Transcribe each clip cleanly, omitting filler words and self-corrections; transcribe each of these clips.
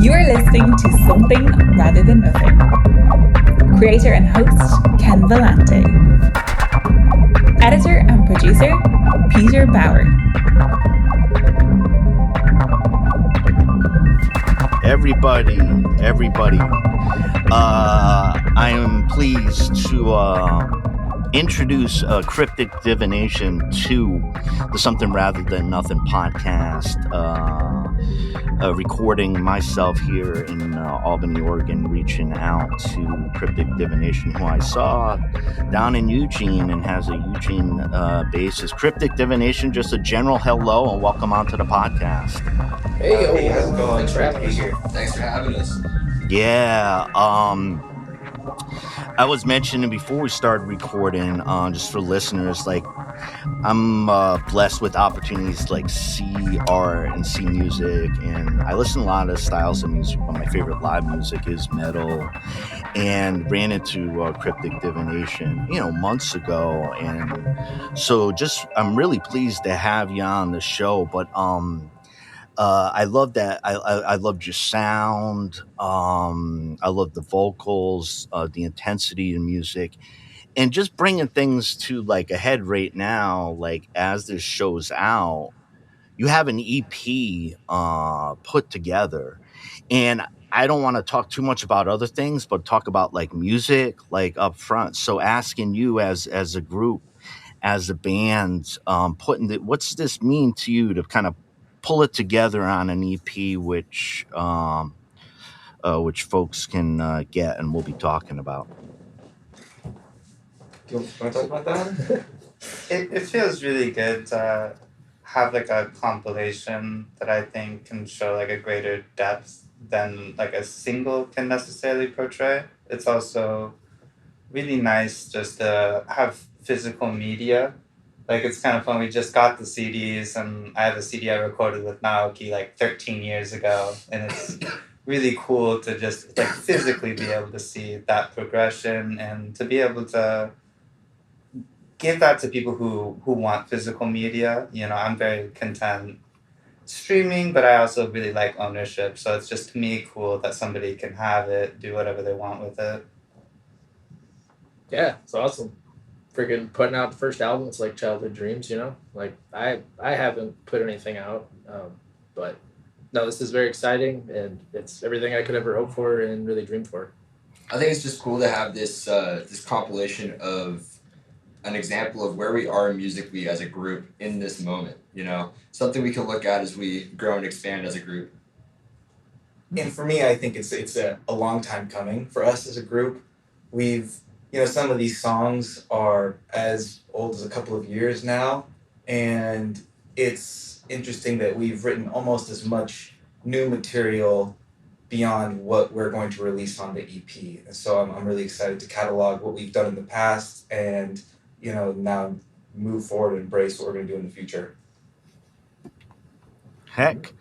You are listening to Something Rather Than Nothing. Creator and host, Ken Vellante. Editor and producer, Peter Bauer. Everybody. I am pleased to introduce Cryptic Divination to the Something Rather Than Nothing podcast. Recording myself here in Albany, Oregon, reaching out to Cryptic Divination, who I saw down in Eugene and has a Eugene basis. Cryptic Divination, just a general hello and welcome onto the podcast. Hey, how's it going? Thanks for having us. Thanks for having us. Yeah, I was mentioning before we started recording, just for listeners, like I'm blessed with opportunities to like see art and see music, and I listen to a lot of styles of music, but my favorite live music is metal, and ran into Cryptic Divination, months ago, and so just I'm really pleased to have you on the show, but I love that. I loved your sound. I love the vocals, the intensity in music, and just bringing things to like a head right now. Like as this show's out, you have an EP put together, and I don't want to talk too much about other things, but talk about like music, like up front. So asking you as a group, as a band, what's this mean to you to kind of pull it together on an EP, which folks can get, and we'll be talking about. Do you want to talk about that? It feels really good to have like a compilation that I think can show like a greater depth than like a single can necessarily portray. It's also really nice just to have physical media. Like, it's kind of fun. We just got the CDs, and I have a CD I recorded with Naoki like 13 years ago, and it's really cool to just like physically be able to see that progression and to be able to give that to people who want physical media. I'm very content streaming, but I also really like ownership. So it's just, to me, cool that somebody can have it, do whatever they want with it. Yeah, it's awesome. Freaking putting out the first album, it's like childhood dreams, Like I haven't put anything out, but no, this is very exciting, and it's everything I could ever hope for and really dream for. I think it's just cool to have this this compilation of an example of where we are musically as a group in this moment. Something we can look at as we grow and expand as a group. And for me, I think it's a long time coming for us as a group. We've some of these songs are as old as a couple of years now, and it's interesting that we've written almost as much new material beyond what we're going to release on the EP. And so I'm really excited to catalog what we've done in the past and, now move forward and embrace what we're going to do in the future. Heck.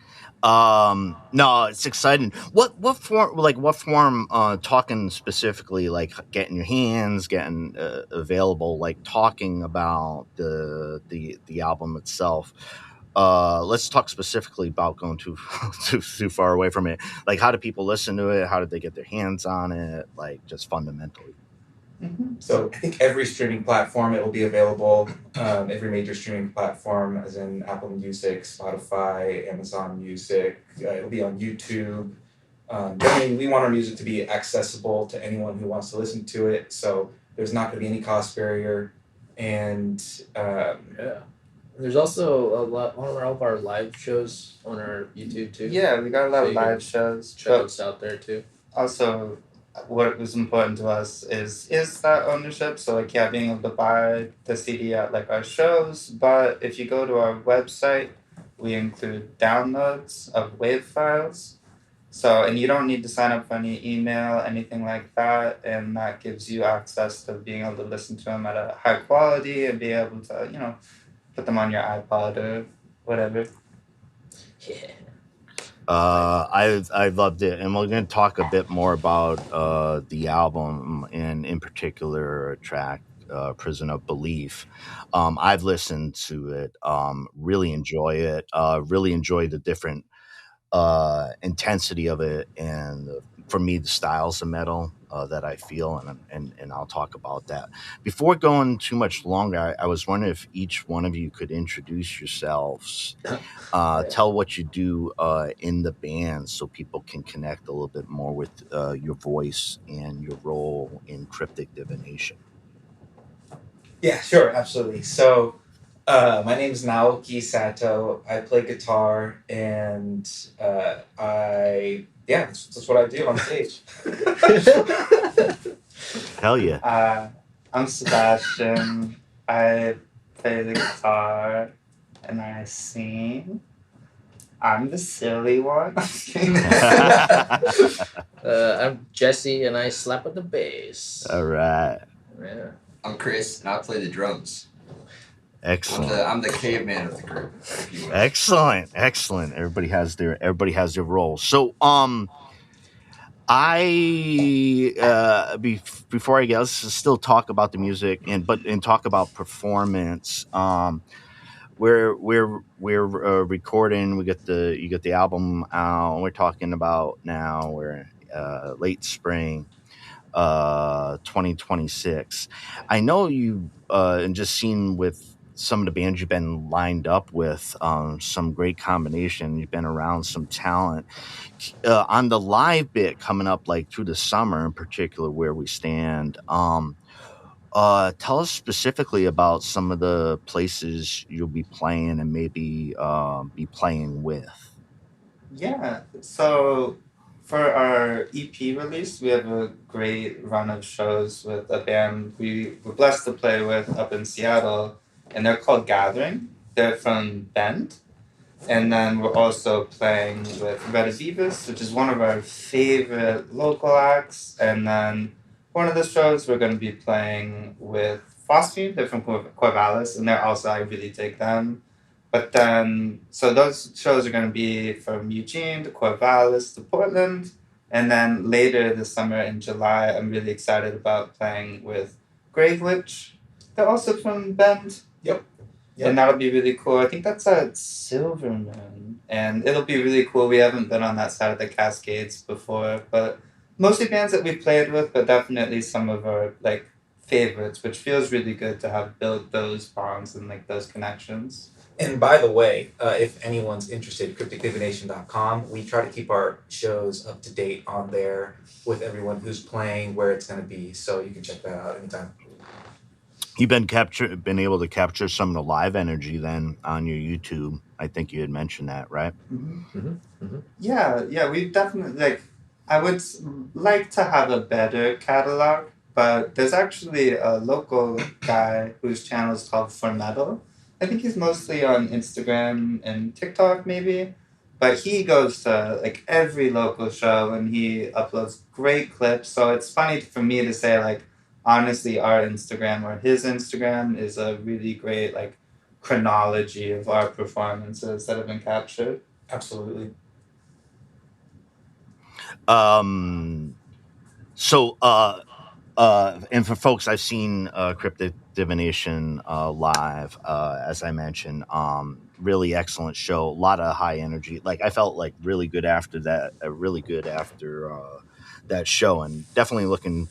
No, it's exciting. What form, talking specifically, like getting your hands, getting available, like talking about the album itself. Let's talk specifically about going too far away from it. Like, how do people listen to it? How did they get their hands on it? Like, just fundamentally. Mm-hmm. So I think every streaming platform, it will be available. Every major streaming platform, as in Apple Music, Spotify, Amazon Music. It'll be on YouTube. We want our music to be accessible to anyone who wants to listen to it. So there's not going to be any cost barrier. And there's also one of our live shows on our YouTube too. Yeah, we got a lot of live shows. Check us out there too. Also, what was important to us is that ownership. So being able to buy the CD at like our shows, but if you go to our website, we include downloads of WAV files. So, and you don't need to sign up for any email, anything like that, and that gives you access to being able to listen to them at a high quality and be able to, put them on your iPod or whatever. Yeah. I loved it, and we're going to talk a bit more about the album, and in particular a track, Prison of Belief. I've listened to it, really enjoy it, really enjoy the different intensity of it, and for me, the styles of metal that I feel, and I'll talk about that. Before going too much longer, I was wondering if each one of you could introduce yourselves, tell what you do in the band, so people can connect a little bit more with your voice and your role in Cryptic Divination. Yeah, sure, absolutely. So, my name is Naoki Sato. I play guitar, and that's what I do on stage. Hell yeah. I'm Sebastian. I play the guitar and I sing. I'm the silly one. I'm Jesse, and I slap at the bass. All right. Yeah. I'm Chris, and I play the drums. Excellent. I'm the caveman of the group. If you will. Excellent. Everybody has their role. So before I guess still talk about the music and talk about performance. We're recording. You get the album out. We're talking about now. We're late spring, 2026. I know you and just seen with some of the bands you've been lined up with, some great combination. You've been around some talent on the live bit coming up, like through the summer in particular, where we stand. Tell us specifically about some of the places you'll be playing and maybe be playing with. Yeah, so for our EP release, we have a great run of shows with a band we were blessed to play with up in Seattle, and they're called Gathering. They're from Bend. And then we're also playing with Red Avivis, which is one of our favorite local acts. And then one of the shows we're going to be playing with Phosphine. They're from Corvallis, and they're also, I really dig them. But then, so those shows are going to be from Eugene to Corvallis to Portland. And then later this summer in July, I'm really excited about playing with Grave Witch. They're also from Bend. Yep. And that'll be really cool. I think that's at Silverman. And it'll be really cool. We haven't been on that side of the Cascades before, but mostly bands that we played with, but definitely some of our like favorites, which feels really good to have built those bonds and like those connections. And by the way, if anyone's interested, crypticdivination.com, we try to keep our shows up to date on there with everyone who's playing, where it's going to be. So you can check that out anytime. You've been able to capture some of the live energy then on your YouTube. I think you had mentioned that, right? Mm-hmm. Mm-hmm. Mm-hmm. Yeah, we've definitely I would like to have a better catalog, but there's actually a local guy whose channel is called For Metal. I think he's mostly on Instagram and TikTok maybe, but he goes to like every local show and he uploads great clips. So it's funny for me to say like, honestly, our Instagram or his Instagram is a really great like chronology of our performances that have been captured. Absolutely. So and for folks, I've seen Cryptic Divination live, as I mentioned. Really excellent show, a lot of high energy. Like I felt like really good after that, that show, and definitely looking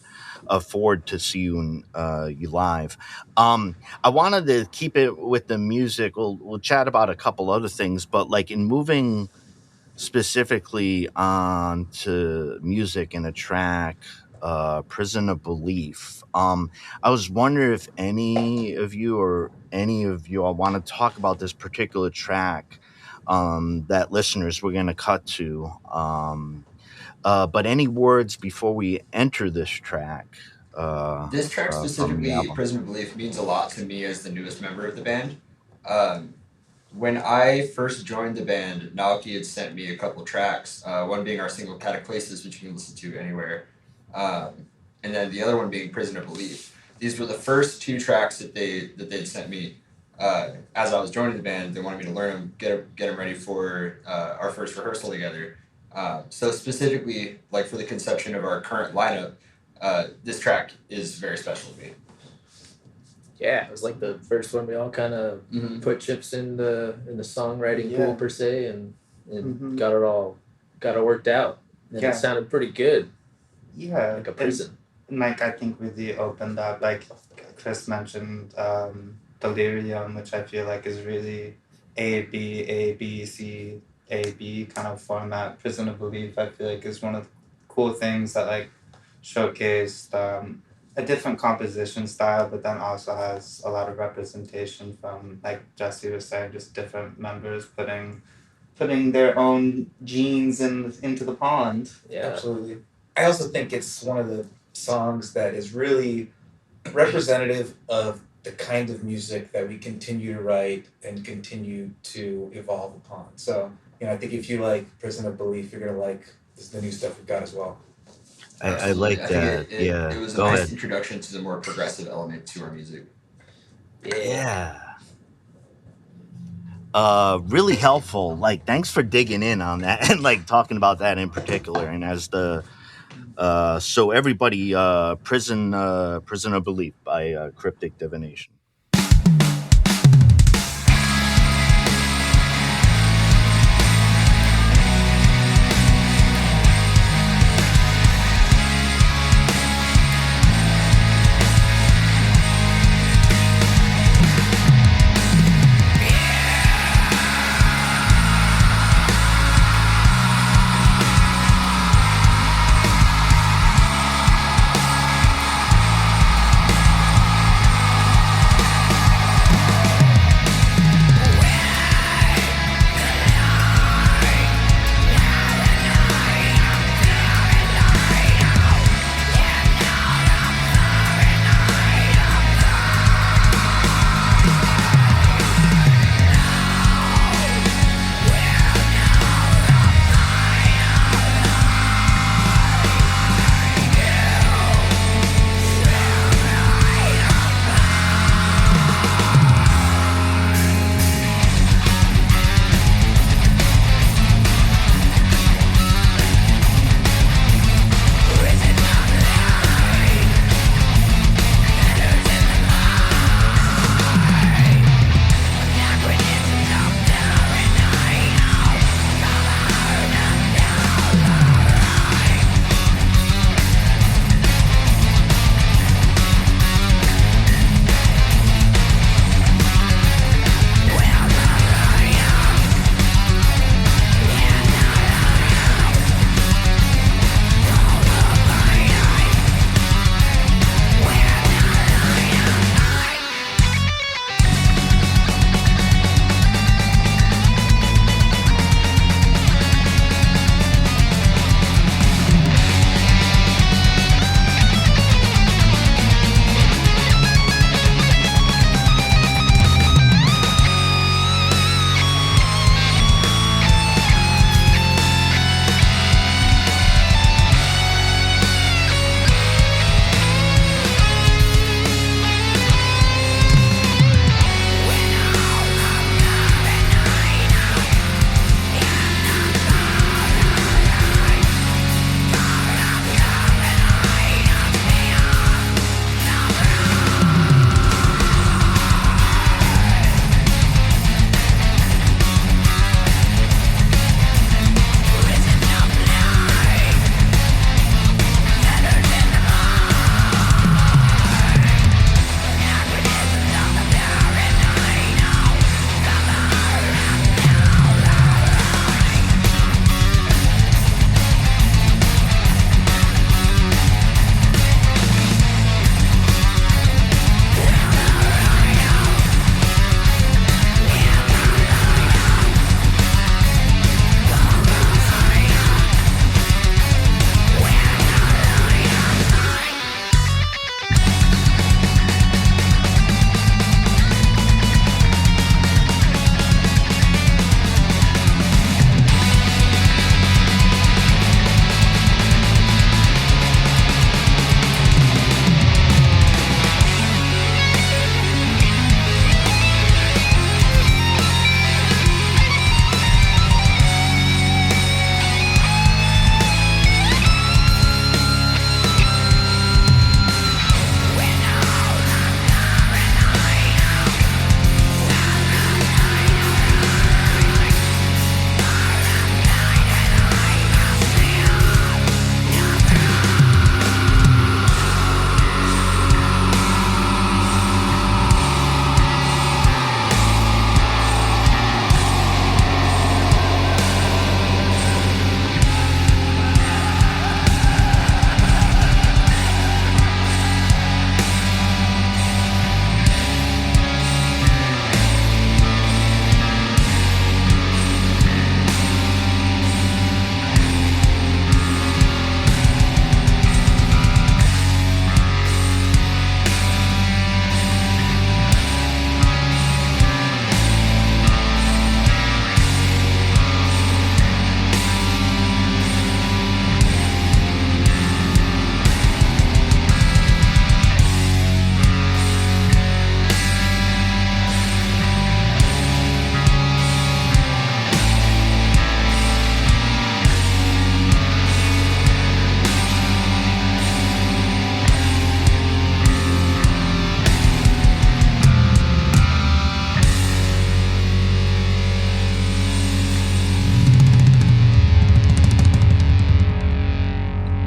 forward to see you live. I wanted to keep it with the music. We'll chat about a couple other things, but like in moving specifically on to music and a track, Prison of Belief. I was wondering if any of you all want to talk about this particular track that listeners were going to cut to. But any words before we enter this track? This track specifically, Prison of Belief, means a lot to me as the newest member of the band. When I first joined the band, Naoki had sent me a couple tracks, one being our single Cataclasis, which you can listen to anywhere, and then the other one being Prison of Belief. These were the first two tracks that they'd sent me as I was joining the band. They wanted me to learn them, get them ready for our first rehearsal together. So specifically, like for the conception of our current lineup, this track is very special to me. Yeah, it was like the first one we all kind of put chips in the songwriting pool per se, and and got it worked out. And Yeah. it sounded pretty good, Yeah. like a prison. And like I think really opened up, like Chris mentioned, Delirium, which I feel like is really A B kind of format. Prison of Belief, I feel like is one of the cool things that like showcased a different composition style, but then also has a lot of representation from, like Jesse was saying, just different members putting their own genes into the pond. Yeah. Absolutely. I also think it's one of the songs that is really representative of the kind of music that we continue to write and continue to evolve upon. So, I think if you like Prison of Belief, you're gonna like the new stuff we've got as well. I like I that. think Yeah. it was a Go nice ahead. introduction to the more progressive element to our music. Yeah. Really helpful. Like, thanks for digging in on that and like talking about that in particular. And as the so everybody, Prison of Belief by Cryptic Divination.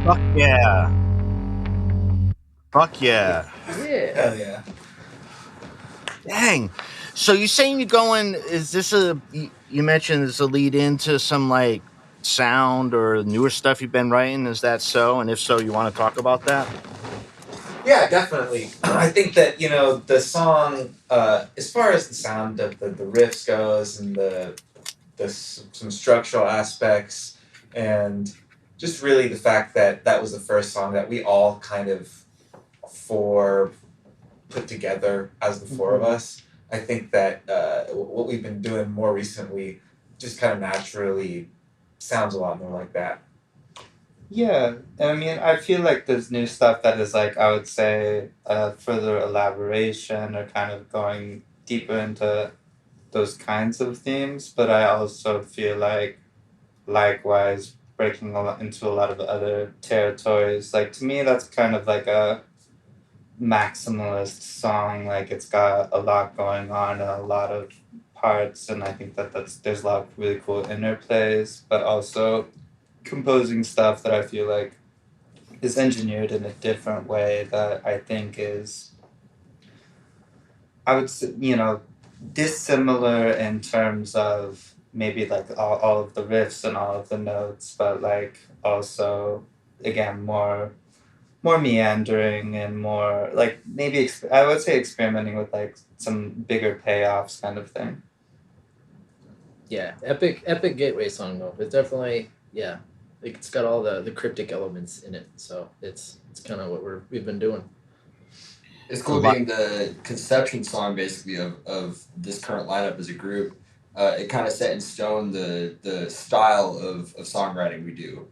Fuck yeah. Fuck yeah. Yeah. Hell yeah. Dang. So you saying you're going? Is this you mentioned is a lead into some like sound or newer stuff you've been writing? Is that so? And if so, you want to talk about that? Yeah, definitely. I think that, the song, as far as the sound of the riffs goes and some structural aspects, and just really the fact that that was the first song that we all kind of put together as the four of us. I think that what we've been doing more recently just kind of naturally sounds a lot more like that. Yeah, and I mean, I feel like there's new stuff that is like, I would say, further elaboration or kind of going deeper into those kinds of themes, but I also feel like, likewise, breaking into a lot of other territories. Like, to me, that's kind of like a maximalist song. Like, it's got a lot going on and a lot of parts, and I think there's a lot of really cool interplays, but also composing stuff that I feel like is engineered in a different way that I think is, I would say, dissimilar in terms of maybe like all of the riffs and all of the notes, but like also, again, more meandering and more like maybe I would say experimenting with like some bigger payoffs kind of thing. Yeah, epic gateway song though. It's definitely it's got all the cryptic elements in it. So it's kind of what we've been doing. It's cool being the conception song basically of this current lineup as a group. It kind of set in stone the style of songwriting we do.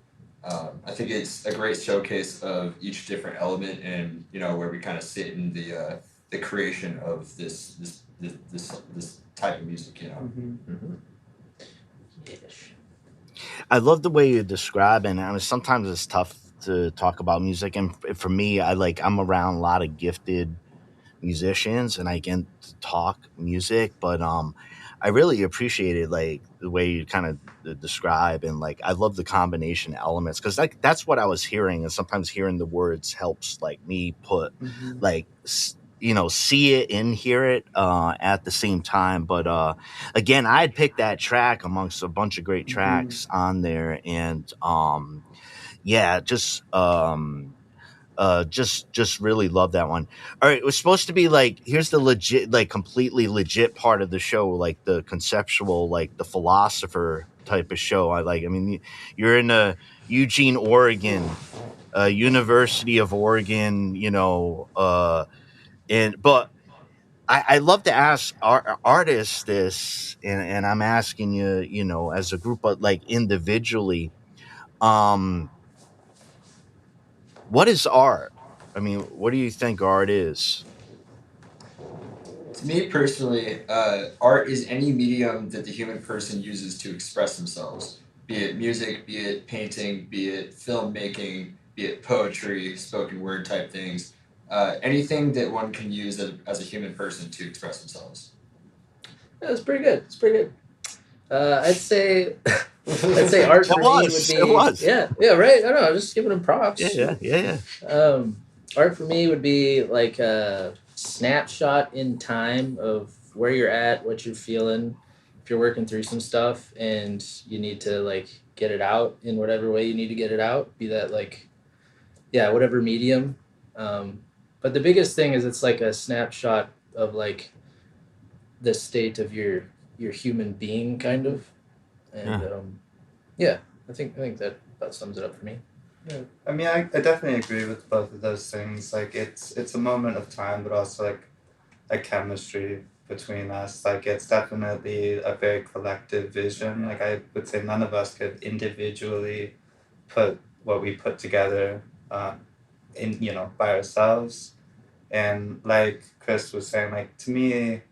I think it's a great showcase of each different element and where we kind of sit in the creation of this type of music. I love the way you describe it. And I mean, sometimes it's tough to talk about music, and for me, I'm around a lot of gifted musicians, and I get to talk music, but I really appreciated like the way you kind of describe, and like I love the combination elements because like that's what I was hearing, and sometimes hearing the words helps like me put like see it and hear it at the same time. But again, I'd picked that track amongst a bunch of great tracks on there, and yeah, just really love that one. All right, it was supposed to be like here's the legit, like completely legit part of the show, like the conceptual, like the philosopher type of show. I mean, you're in Eugene, Oregon, University of Oregon, but I love to ask artists this, and I'm asking you, as a group, but like individually, what is art? I mean, what do you think art is? To me personally, art is any medium that the human person uses to express themselves. Be it music, be it painting, be it filmmaking, be it poetry, spoken word type things. Anything that one can use as a human person to express themselves. Yeah, it's pretty good. It's pretty good. I'd say art for me would be It was. yeah right. I don't know. I'm just giving them props. Yeah. Art for me would be like a snapshot in time of where you're at, what you're feeling. If you're working through some stuff and you need to like get it out in whatever way you need to get it out, be that like whatever medium. But the biggest thing is it's like a snapshot of like the state of your human being kind of, and I think that about sums it up for me. Yeah, I mean, I definitely agree with both of those things. Like, it's a moment of time, but also like a chemistry between us. Like, it's definitely a very collective vision. Like, I would say none of us could individually put what we put together by ourselves. And like Chris was saying, like, to me,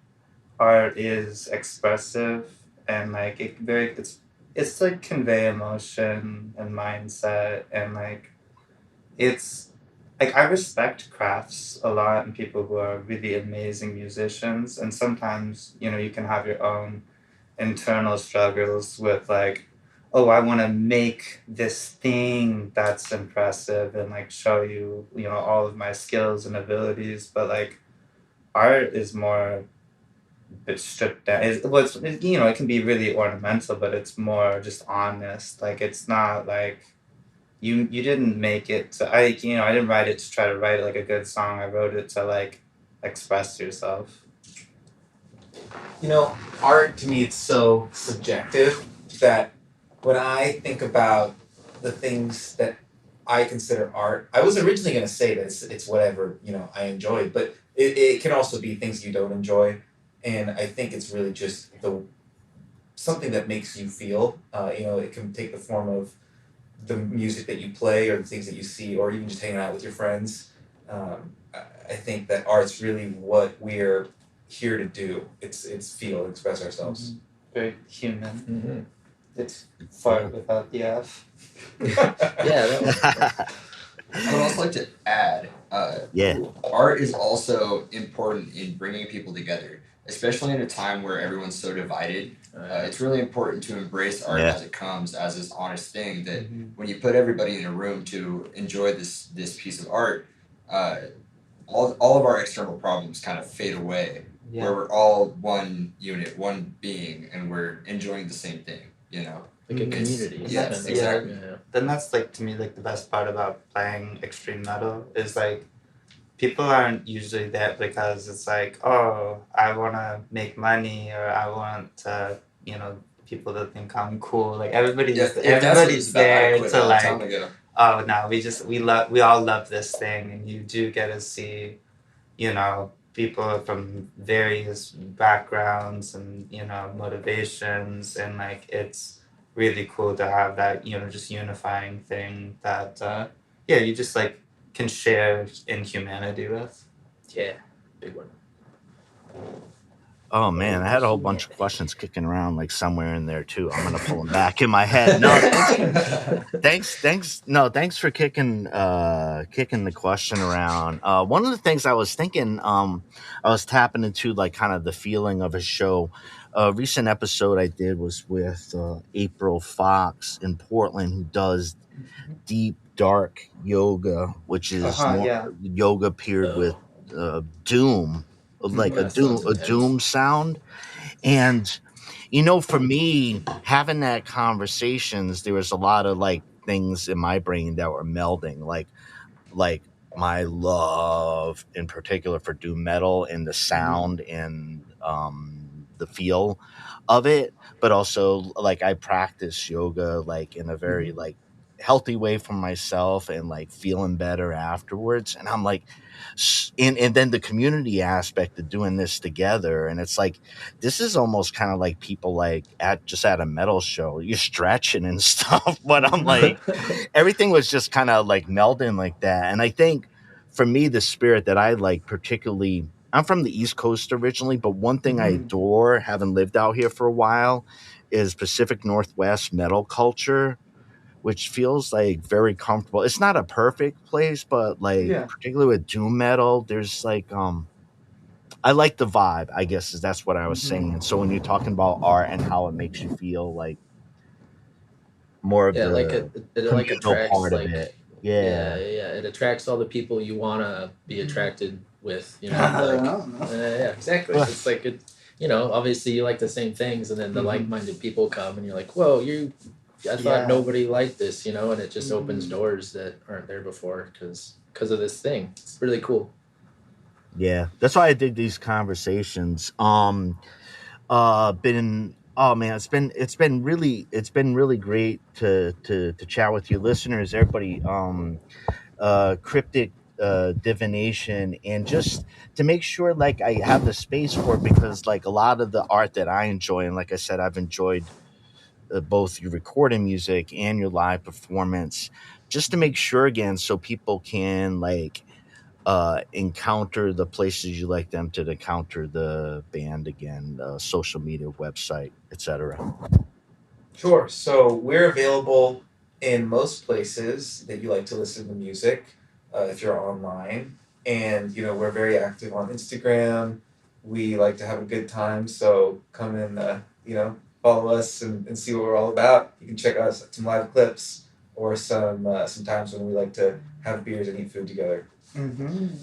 art is expressive and like it's like convey emotion and mindset, and like it's like I respect crafts a lot and people who are really amazing musicians, and sometimes you can have your own internal struggles with like, oh, I want to make this thing that's impressive and like show you, all of my skills and abilities. But like art is more bit stripped down. It can be really ornamental, but it's more just honest. Like it's not like you didn't make it to, I didn't write it to try to write like a good song. I wrote it to like express yourself. Art to me, it's so subjective that when I think about the things that I consider art, I was originally going to say that it's whatever, I enjoy, but it can also be things you don't enjoy. And I think it's really just something that makes you feel. It can take the form of the music that you play or the things that you see, or even just hanging out with your friends. I think that art's really what we're here to do. It's feel, express ourselves. Very human. Mm-hmm. It's fart without the F. Yeah, that was. I would also like to add, Yeah. art is also important in bringing people together, especially in a time where everyone's so divided. It's really important to embrace art as it comes, as this honest thing that when you put everybody in a room to enjoy this piece of art, all of our external problems kind of fade away, where we're all one unit, one being, and we're enjoying the same thing, Like a community. Yes, exactly. Yeah. Then that's like, to me, like the best part about playing extreme metal is like people aren't usually there because it's like, oh, I want to make money, or I want to, people to think I'm cool. Like everybody's there to like, oh no, we all love this thing, and you do get to see, people from various backgrounds and motivations, and like it's really cool to have that just unifying thing that you just like can share in humanity with. Yeah, big one. Oh man, I had a whole bunch of questions kicking around like somewhere in there too. I'm gonna pull them back in my head. No, thanks. No, thanks for kicking the question around. One of the things I was thinking, I was tapping into like kind of the feeling of a show. A recent episode I did was with April Fox in Portland, who does deep dark yoga, which is yoga paired with doom, like a doom sound. And for me, having that conversations, there was a lot of like things in my brain that were melding, like my love in particular for doom metal and the sound and the feel of it, but also like I practice yoga like in a very like healthy way for myself and like feeling better afterwards. And I'm like, and then the community aspect of doing this together, and it's like this is almost kind of like people like at a metal show, you're stretching and stuff, but I'm like everything was just kind of like melding like that. And I think for me, the spirit that I like particularly, I'm from the East Coast originally, but one thing I adore, having lived out here for a while, is Pacific Northwest metal culture, which feels like very comfortable. It's not a perfect place, but like particularly with doom metal, there's like I like the vibe, I guess that's what I was saying. And so when you're talking about art and how it makes you feel like more of the like it like attracts part like of it. Yeah, it attracts all the people you want to be attracted with, yeah, exactly. It's like obviously you like the same things, and then the like-minded people come and you're like, whoa, I thought nobody liked this, and it just opens doors that aren't there before because of this thing. It's really cool. Yeah, that's why I dig these conversations. It's been really great to chat with you listeners, everybody. Cryptic Divination, and just to make sure like I have the space for it, because like a lot of the art that I enjoy, and like I said, I've enjoyed both your recording music and your live performance, just to make sure again so people can like encounter the places you like them to encounter the band again, social media, website, etc. Sure. So we're available in most places that you like to listen to music, if you're online. And, we're very active on Instagram. We like to have a good time. So come and, follow us and see what we're all about. You can check out some live clips or some times when we like to have beers and eat food together.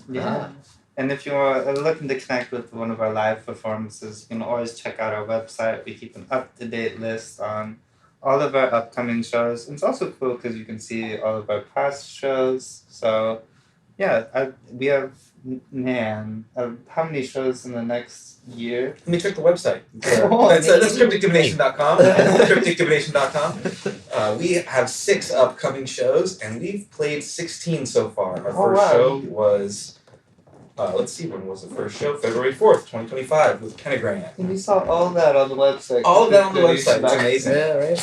Yeah. And if you're looking to connect with one of our live performances, you can always check out our website. We keep an up-to-date list on all of our upcoming shows. And it's also cool because you can see all of our past shows. So, yeah, we have, how many shows in the next year? Let me check the website. That's crypticdivination.com. crypticdivination.com. We have 6 upcoming shows, and we've played 16 so far. Our first show was, let's see, when was the first show? February 4th, 2025, with Pentagram. And we saw all that on the website. All of that on the website. It's amazing. Yeah, right.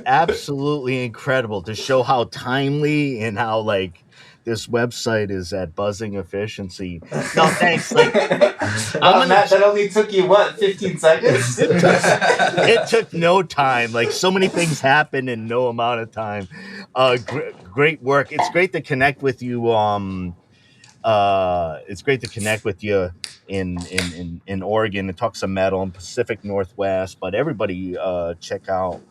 Absolutely incredible to show how timely and how like this website is at buzzing efficiency. No, thanks. Like, Matt, that only took you, 15 seconds? it took no time. Like, so many things happened in no amount of time. Great work. It's great to connect with you. It's great to connect with you in Oregon and talk some metal in Pacific Northwest. But everybody, check out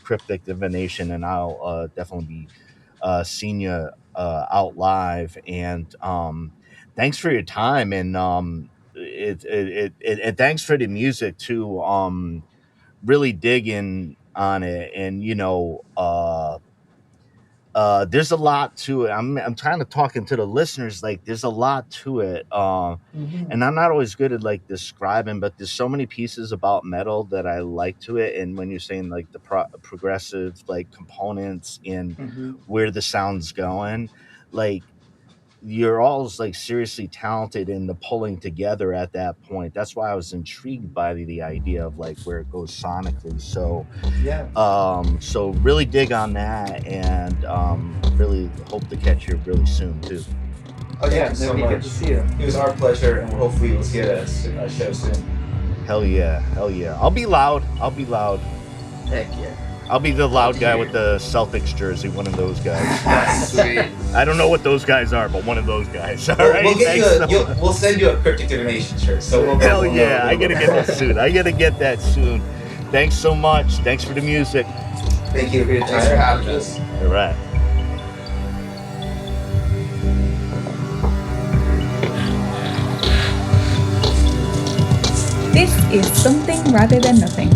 Cryptic Divination, and I'll definitely be seeing you out live. And thanks for your time, and and thanks for the music too. Really digging on it, and there's a lot to it. I'm trying to talk into the listeners, like there's a lot to it. And I'm not always good at like describing, but there's so many pieces about metal that I like to it. And when you're saying like the progressive like components and where the sound's going, like you're all like seriously talented in the pulling together at that point. That's why I was intrigued by the idea of like where it goes sonically. So so really dig on that, and really hope to catch you really soon too. Oh yeah, so much. Good to see you. It was our pleasure, and hopefully we'll see you at a show soon. Hell yeah. I'll be loud. Heck yeah. I'll be the loud guy with the Celtics jersey, one of those guys. That's sweet. I don't know what those guys are, but one of those guys. All right, we'll send you a Cryptic Divination shirt. So hell yeah, I gotta get that soon. Thanks so much. Thanks for the music. Thank you for your time. Thanks for having us. All right. This is Something Rather Than Nothing.